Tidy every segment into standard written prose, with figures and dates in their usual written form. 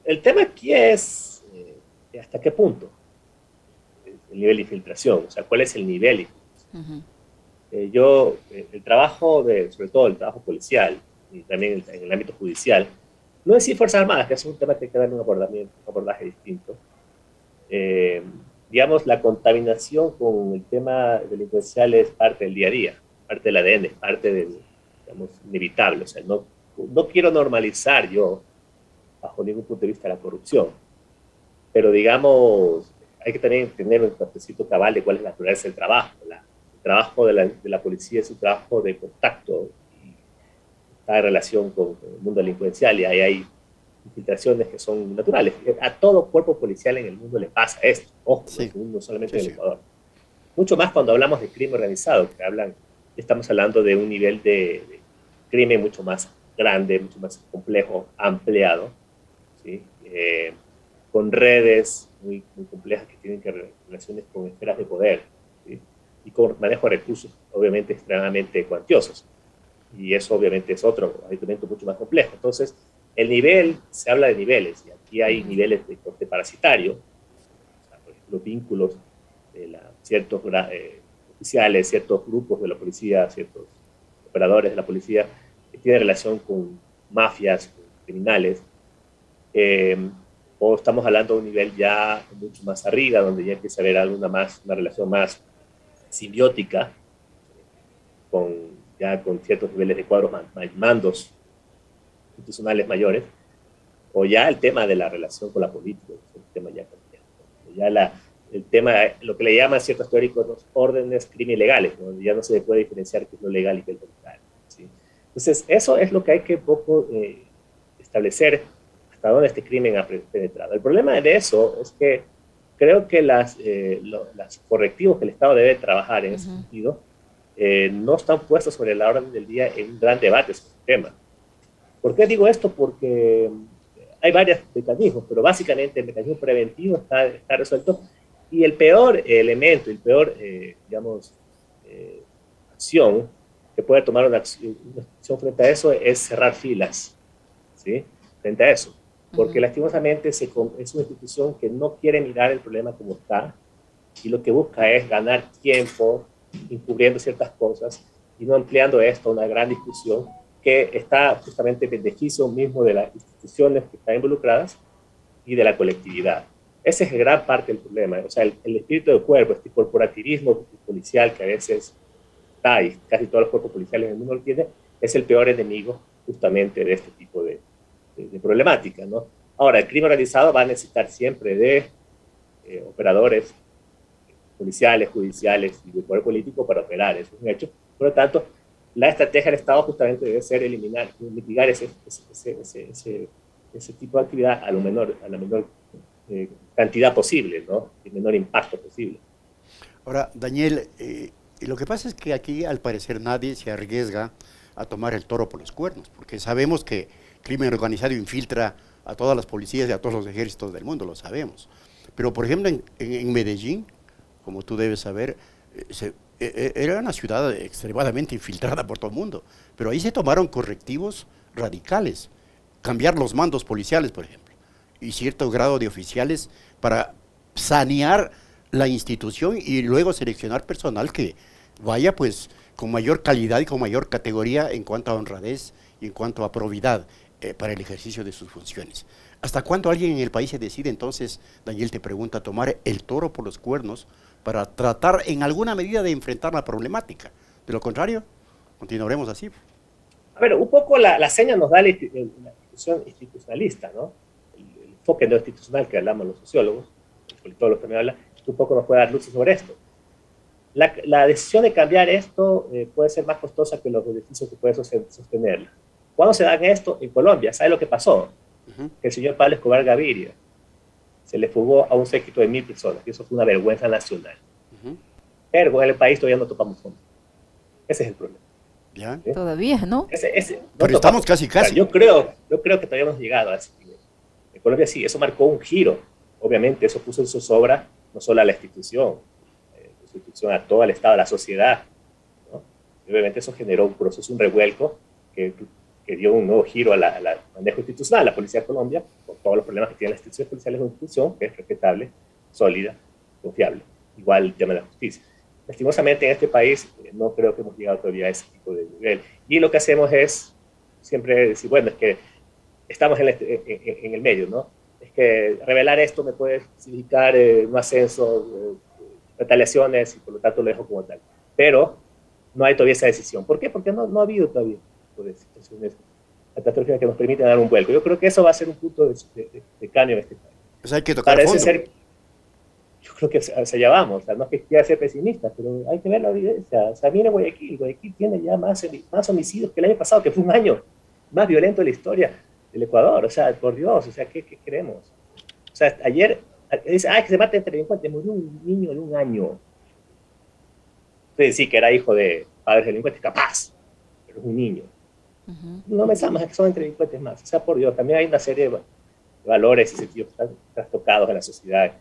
el tema aquí es hasta qué punto el nivel de infiltración, o sea, cuál es el nivel de infiltración. Ujú. El trabajo sobre todo el trabajo policial y también en el ámbito judicial, no es decir Fuerzas Armadas, que es un tema que hay que darle un abordaje distinto. Eh, digamos, la contaminación con el tema delincuencial es parte del día a día, parte del ADN, es parte del, digamos, inevitable. O sea, no quiero normalizar yo, bajo ningún punto de vista, la corrupción, pero digamos, hay que también tener un concepto cabal de cuál es la naturaleza del trabajo. El trabajo de la policía es un trabajo de contacto y está en relación con el mundo delincuencial y ahí hay infiltraciones que son naturales. A todo cuerpo policial en el mundo le pasa esto. Ojo, Sí, no solamente sí, en el sí. Ecuador. Mucho más cuando hablamos de crimen organizado, estamos hablando de un nivel de crimen mucho más grande, mucho más complejo, ampliado, ¿sí? Con redes muy complejas que tienen relaciones con esferas de poder, ¿sí? Y con manejo de recursos obviamente extremadamente cuantiosos. Y eso obviamente es otro elemento mucho más complejo. Entonces, el nivel, se habla de niveles, y aquí hay Ujú. niveles de corte parasitario, o sea, por ejemplo, vínculos de ciertos oficiales, ciertos grupos de la policía, ciertos operadores de la policía que tienen relación con mafias, con criminales, eh, o estamos hablando de un nivel ya mucho más arriba, donde ya empieza a haber una relación más simbiótica, con ciertos niveles de cuadros, mandos institucionales mayores, o ya el tema de la relación con la política, es un tema ya complejo. Ya el tema, lo que le llaman ciertos teóricos los órdenes criminales, ¿no? Ya no se puede diferenciar qué es lo legal y qué es lo ilegal, ¿sí? Entonces, eso es lo que hay que poco establecer hasta dónde este crimen ha penetrado. El problema de eso es que creo que los correctivos que el Estado debe trabajar en ese Ujú. sentido no están puestos sobre la orden del día en un gran debate sobre el tema. ¿Por qué digo esto? Porque hay varios mecanismos, pero básicamente el mecanismo preventivo está resuelto y el peor elemento, el peor, digamos, eh, acción que puede tomar una acción frente a eso es cerrar filas, ¿sí? Frente a eso. Porque Ujú. lastimosamente es una institución que no quiere mirar el problema como está y lo que busca es ganar tiempo encubriendo ciertas cosas y no empleando esto a una gran discusión que está justamente en beneficio mismo de las instituciones que están involucradas y de la colectividad. Esa es gran parte del problema. O sea, el espíritu del cuerpo, este corporativismo policial que a veces está y casi todos los cuerpos policiales del mundo lo tienen, es el peor enemigo justamente de este tipo de problemática, ¿no? Ahora, el crimen organizado va a necesitar siempre de operadores policiales, judiciales y de poder político para operar. Eso es un hecho. Por lo tanto, la estrategia del Estado justamente debe ser mitigar ese tipo de actividad a la menor cantidad posible, ¿no? El menor impacto posible. Ahora, Daniel, lo que pasa es que aquí al parecer nadie se arriesga a tomar el toro por los cuernos, porque sabemos que crimen organizado infiltra a todas las policías y a todos los ejércitos del mundo, lo sabemos. Pero, por ejemplo, en Medellín, como tú debes saber, era una ciudad extremadamente infiltrada por todo el mundo, pero ahí se tomaron correctivos radicales, cambiar los mandos policiales, por ejemplo, y cierto grado de oficiales para sanear la institución y luego seleccionar personal que vaya pues con mayor calidad y con mayor categoría en cuanto a honradez y en cuanto a probidad para el ejercicio de sus funciones. ¿Hasta cuándo alguien en el país se decide entonces, Daniel te pregunta, tomar el toro por los cuernos para tratar en alguna medida de enfrentar la problemática? De lo contrario, continuaremos así. A ver, un poco la seña nos da la institución institucionalista, ¿no? El enfoque no institucional que hablamos los sociólogos, los politólogos también hablan, un poco nos puede dar luces sobre esto. La decisión de cambiar esto puede ser más costosa que los beneficios que puede sostenerla. ¿Cuándo se dan esto? En Colombia. ¿Sabe lo que pasó? Uh -huh. Que el señor Pablo Escobar Gaviria se le fugó a un séquito de 1.000 personas, y eso fue una vergüenza nacional. Uh -huh. Pero en el país todavía no topamos fondo. Ese es el problema. ¿Ya? ¿Sí? Todavía, ¿no? No Pero estamos topamos casi, fondo. O sea, casi. yo creo que todavía hemos llegado a ese nivel. En Colombia sí, eso marcó un giro. Obviamente, eso puso en zozobra no solo a la institución a todo el Estado, a la sociedad, ¿no? Y obviamente eso generó un proceso, un revuelco que que dio un nuevo giro al manejo institucional. La Policía de Colombia, con todos los problemas que tienen las instituciones policiales, es una institución que es respetable, sólida, confiable. Igual el tema de la justicia. Lastimosamente en este país no creo que hemos llegado todavía a ese tipo de nivel. Y lo que hacemos es siempre decir, bueno, es que estamos en el medio, ¿no? Es que revelar esto me puede significar un ascenso, retaliaciones, y por lo tanto lo dejo como tal. Pero no hay todavía esa decisión. ¿Por qué? Porque no ha habido todavía situaciones catastróficas que nos permiten dar un vuelco. Yo creo que eso va a ser un punto de cambio en este país. Pues hay que tocar Parece fondo. ser, yo creo que hacia allá vamos. O sea, no es que quiera ser pesimista, pero hay que ver la evidencia. O sea, mire Guayaquil tiene ya más homicidios que el año pasado, que fue un año más violento de la historia del Ecuador. O sea, por Dios, o sea, ¿qué queremos? O sea, ayer dice, que se mata entre delincuentes, murió un niño de un año. Entonces sí, que era hijo de padres delincuentes, capaz, pero es un niño. No pensamos que son entre delincuentes más. O sea, por Dios, también hay una serie de valores y sentidos que están trastocados en la sociedad,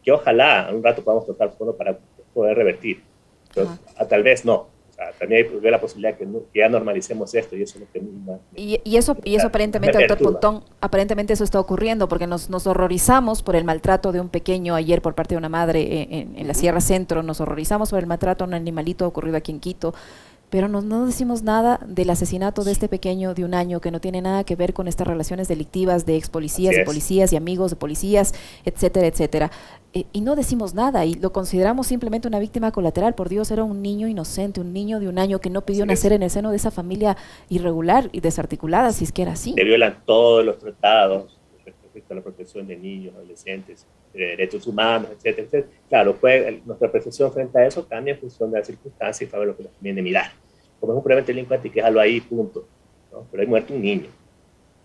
que ojalá un rato podamos tocar fondo para poder revertir. Pero, tal vez no. O sea, también hay la posibilidad que ya normalicemos esto y eso es lo que y eso aparentemente, doctor Pontón, aparentemente eso está ocurriendo porque nos horrorizamos por el maltrato de un pequeño ayer por parte de una madre en la Sierra Centro, nos horrorizamos por el maltrato a un animalito ocurrido aquí en Quito, pero no decimos nada del asesinato de este pequeño de un año que no tiene nada que ver con estas relaciones delictivas de ex policías, de policías y amigos de policías, etcétera, etcétera. Y no decimos nada y lo consideramos simplemente una víctima colateral. Por Dios, era un niño inocente, un niño de un año que no pidió nacer en el seno de esa familia irregular y desarticulada, si es que era así. Se violan todos los tratados respecto a la protección de niños, adolescentes, de derechos humanos, etcétera, etcétera. Claro, nuestra percepción frente a eso cambia en función de las circunstancias y para lo que nos conviene mirar. Como es un problema delincuente, hay que dejarlo ahí, punto, ¿no? Pero hay muerto un niño.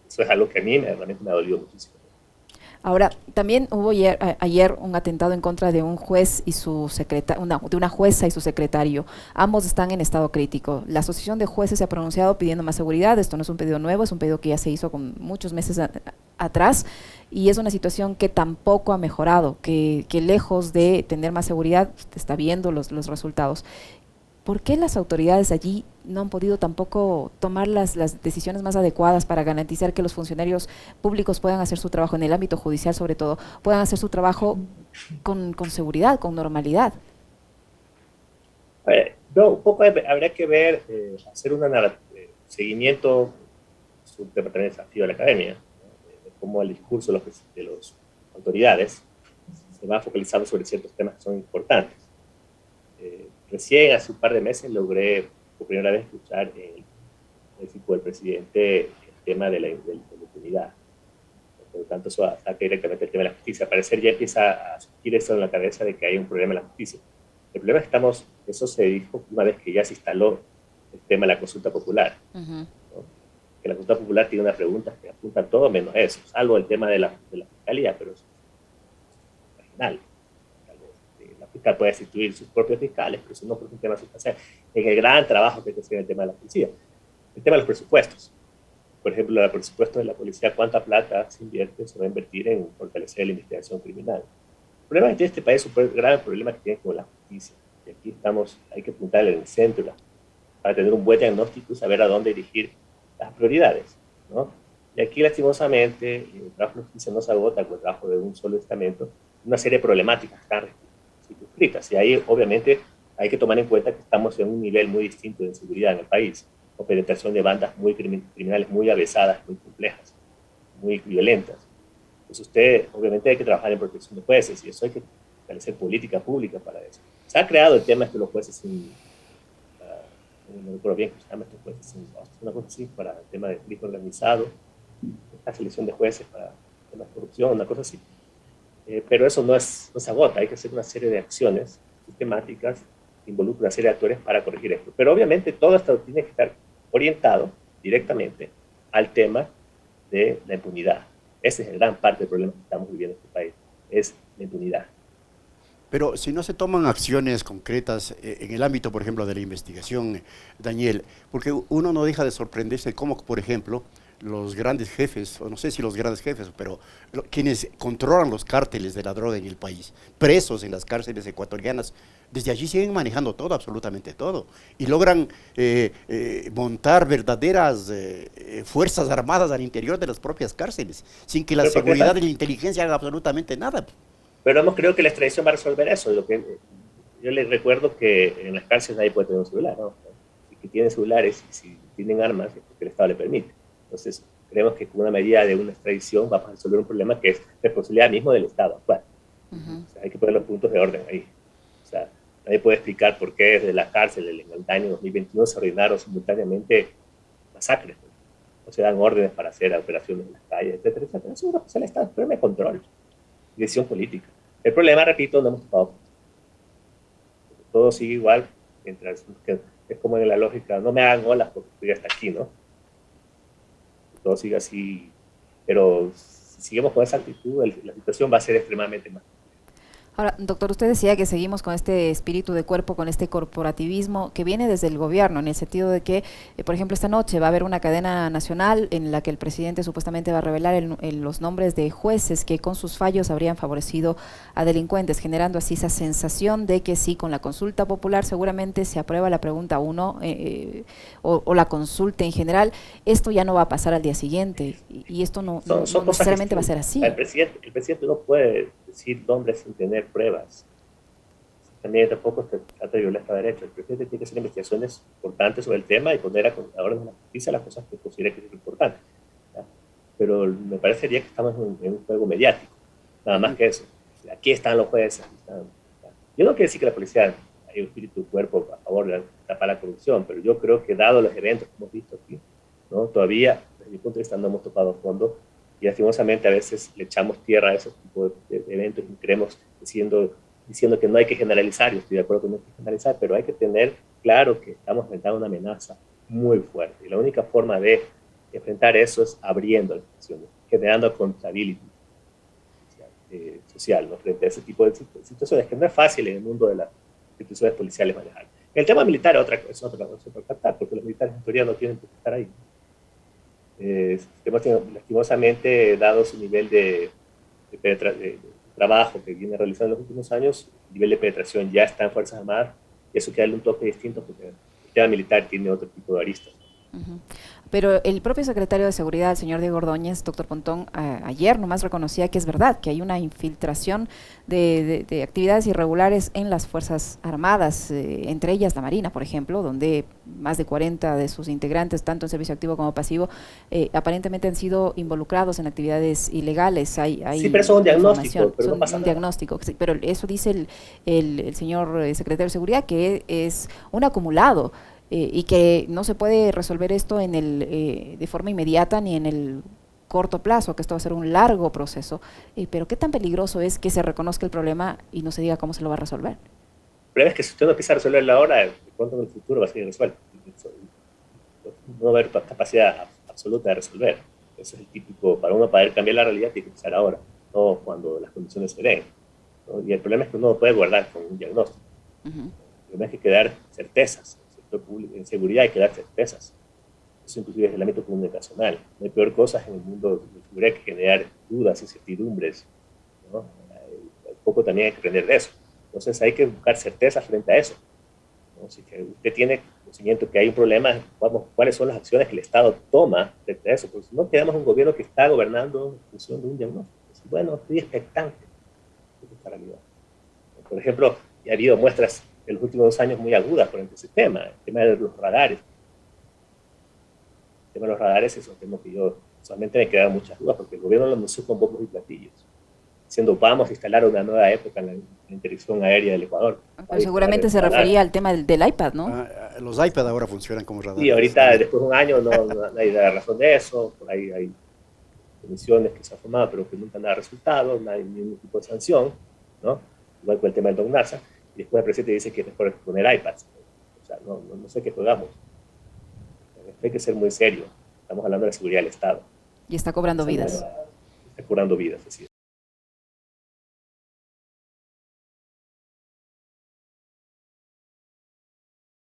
Eso es algo que a mí realmente me ha dolido muchísimo. Ahora, también hubo ayer un atentado en contra de un juez y su de una jueza y su secretario. Ambos están en estado crítico. La Asociación de Jueces se ha pronunciado pidiendo más seguridad. Esto no es un pedido nuevo, es un pedido que ya se hizo con muchos meses atrás y es una situación que tampoco ha mejorado, que lejos de tener más seguridad, está viendo los resultados. ¿Por qué las autoridades allí no han podido tampoco tomar las decisiones más adecuadas para garantizar que los funcionarios públicos puedan hacer su trabajo en el ámbito judicial, sobre todo, puedan hacer su trabajo con seguridad, con normalidad? Un poco habría que ver, hacer un seguimiento, es un tema también desafío de la academia, ¿no? De cómo el discurso de las autoridades se va focalizando sobre ciertos temas que son importantes. Recién hace un par de meses logré por primera vez escuchar en el equipo del presidente el tema de la impunidad. Por lo tanto, eso ataca directamente el tema de la justicia. Al parecer ya empieza a surgir eso en la cabeza de que hay un problema en la justicia. El problema es que eso se dijo una vez que ya se instaló el tema de la consulta popular. ¿No? Que la consulta popular tiene unas preguntas que apuntan todo menos eso, salvo el tema de la fiscalía, pero eso es marginal. La fiscal puede instituir sus propios fiscales, pero eso no es un tema sustancial. En el gran trabajo que hay que hacer en el tema de la policía. El tema de los presupuestos. Por ejemplo, el presupuesto de la policía, ¿cuánta plata se invierte, se va a invertir en fortalecer la investigación criminal? El problema que tiene este país es un grave problema que tiene con la justicia. Y aquí hay que apuntarle en el centro para tener un buen diagnóstico y saber a dónde dirigir las prioridades, ¿no? Y aquí, lastimosamente, el trabajo de la justicia no se agota con el trabajo de un solo estamento, una serie de problemáticas están circunscritas. Y ahí, obviamente, hay que tomar en cuenta que estamos en un nivel muy distinto de inseguridad en el país, con penetración de bandas muy criminales, muy avesadas, muy complejas, muy violentas. Entonces obviamente hay que trabajar en protección de jueces y eso hay que establecer política pública para eso. Se ha creado el tema de que los jueces no recuerdo bien cómo se llama estos jueces, una cosa así, para el tema del crimen organizado, la selección de jueces para la corrupción, una cosa así. Pero eso no se agota, hay que hacer una serie de acciones sistemáticas que involucran una serie de actores para corregir esto. Pero obviamente todo esto tiene que estar orientado directamente al tema de la impunidad. Esa es gran parte del problema que estamos viviendo en este país, es la impunidad. Pero si no se toman acciones concretas en el ámbito, por ejemplo, de la investigación, Daniel, porque uno no deja de sorprenderse cómo, por ejemplo, los grandes jefes, o no sé si los grandes jefes, pero quienes controlan los cárteles de la droga en el país, presos en las cárceles ecuatorianas, desde allí siguen manejando todo, absolutamente todo, y logran montar verdaderas fuerzas armadas al interior de las propias cárceles, sin que la Pero, seguridad y la inteligencia haga absolutamente nada. pero hemos creído que la extradición va a resolver eso. Yo les recuerdo que en las cárceles nadie puede tener un celular, ¿no? Si que tienen celulares y si tienen armas, es porque el Estado le permite. Entonces, creemos que con una medida de una extradición vamos a resolver un problema que es responsabilidad mismo del Estado actual. O sea, hay que poner los puntos de orden ahí. O sea, nadie puede explicar por qué desde la cárcel en el año 2021 se ordenaron simultáneamente masacres, ¿no? O se dan órdenes para hacer operaciones en las calles, etcétera, etcétera. Eso es una cosa del Estado, es un problema de control y decisión política. El problema, repito, no hemos topado. Todo sigue igual, mientras que es como en la lógica, no me hagan olas porque estoy hasta aquí, ¿no? Todo sigue así, pero si seguimos con esa actitud, la situación va a ser extremadamente más. Ahora, doctor, usted decía que seguimos con este espíritu de cuerpo, con este corporativismo que viene desde el gobierno, en el sentido de que, por ejemplo, esta noche va a haber una cadena nacional en la que el presidente supuestamente va a revelar los nombres de jueces que con sus fallos habrían favorecido a delincuentes, generando así esa sensación de que sí, con la consulta popular seguramente se aprueba la pregunta 1 o la consulta en general, esto ya no va a pasar al día siguiente y esto no necesariamente va a ser así. El presidente no puede decir nombres sin tener pruebas. También tampoco se trata de violar esta derecho. El presidente tiene que hacer investigaciones importantes sobre el tema y poner a orden de la justicia las cosas que considere que es importante. ¿Ya? Pero me parecería que estamos en un juego mediático, nada más que eso. Aquí están los jueces. Yo no quiero decir que la policía hay un espíritu de cuerpo a favor de tapar la corrupción, pero yo creo que dado los eventos que hemos visto aquí, ¿no? Todavía, desde mi punto de vista, no hemos tocado fondo y lastimosamente a veces le echamos tierra a esos tipos de eventos y creemos diciendo que no hay que generalizar. Yo estoy de acuerdo que no hay que generalizar, pero hay que tener claro que estamos enfrentando una amenaza muy fuerte y la única forma de enfrentar eso es abriendo las situaciones, generando accountability social, ¿no? Frente a ese tipo de situaciones que no es fácil en el mundo de las instituciones policiales manejar. El tema militar es otra cosa por tratar, porque los militares en teoría no tienen por qué estar ahí. Lastimosamente, dado su nivel de trabajo que viene realizando en los últimos años, el nivel de penetración ya está en Fuerzas Armadas, y eso queda un toque distinto porque el tema militar tiene otro tipo de aristas. Pero el propio secretario de Seguridad, el señor Diego Ordóñez, doctor Pontón, ayer nomás reconocía que es verdad, que hay una infiltración de actividades irregulares en las Fuerzas Armadas, entre ellas la Marina, por ejemplo, donde más de 40 de sus integrantes, tanto en servicio activo como pasivo, aparentemente han sido involucrados en actividades ilegales. Sí, pero eso es un diagnóstico, pero no pasa un nada. diagnóstico, sí, pero eso dice el señor secretario de Seguridad, que es un acumulado. Y que no se puede resolver esto de forma inmediata ni en el corto plazo, que esto va a ser un largo proceso. Pero ¿qué tan peligroso es que se reconozca el problema y no se diga cómo se lo va a resolver? El problema es que si usted no empieza a resolverlo ahora, de pronto en el futuro va a ser resuelto. No va a haber capacidad absoluta de resolver. Eso es el típico, para uno poder cambiar la realidad tiene que empezar ahora, no cuando las condiciones se den, ¿no? Y el problema es que uno no puede guardar con un diagnóstico. El problema es que hay que dar certezas. En seguridad hay que dar certezas. Eso inclusive es el ámbito comunicacional. No hay peor cosa en el mundo de seguridad que generar dudas, incertidumbres, ¿no? Un poco también hay que aprender de eso. Entonces hay que buscar certezas frente a eso, ¿no? Si que usted tiene conocimiento que hay un problema, ¿cuáles son las acciones que el Estado toma frente a eso? Porque si no, quedamos un gobierno que está gobernando en función de un diagnóstico. Bueno, estoy expectante de esta realidad. Por ejemplo, ya ha habido muestras en los últimos 2 años muy agudas por ese tema, el tema de los radares. El tema de los radares es un tema que yo solamente me quedan muchas dudas, porque el gobierno lo anunció con bombos y platillos, diciendo vamos a instalar una nueva época en la interdicción aérea del Ecuador. Pero seguramente se refería al tema del iPad, ¿no? Los iPad ahora funcionan como radares. Sí, ahorita después de un año no hay razón de eso, por ahí hay comisiones que se han formado, pero que nunca han dado resultados, no hay ningún tipo de sanción, ¿no? Igual con el tema del Don Narsa. Y después el presidente dice que es mejor poner iPads. O sea, no sé qué jugamos. Hay que ser muy serio. Estamos hablando de la seguridad del Estado. Y está cobrando vidas. Está cobrando vidas, así es.